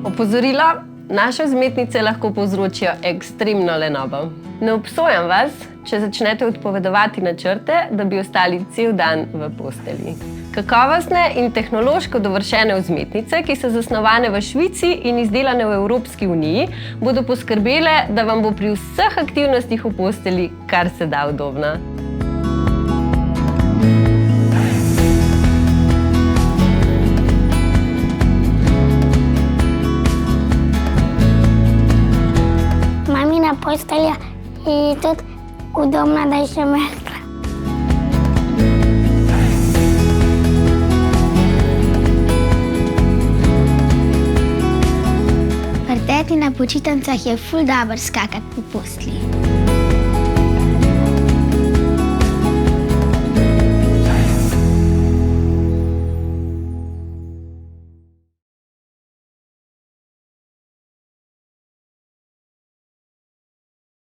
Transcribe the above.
Opozorilo, naše vzmetnice lahko povzročijo ekstremno lenobo. Ne obsojam vas, če začnete odpovedovati načrte, da bi ostali cel dan v postelji. Kakovostne in tehnološko dovršene vzmetnice, ki so zasnovane v Švici in izdelane v Evropski uniji, bodo poskrbele, da vam bo pri vseh aktivnostih v postelji kar se da udobno. Mamina postelja je tudi udobna, da je še mehka. Pri teti na počitnicah je ful dobro skakati po postelji.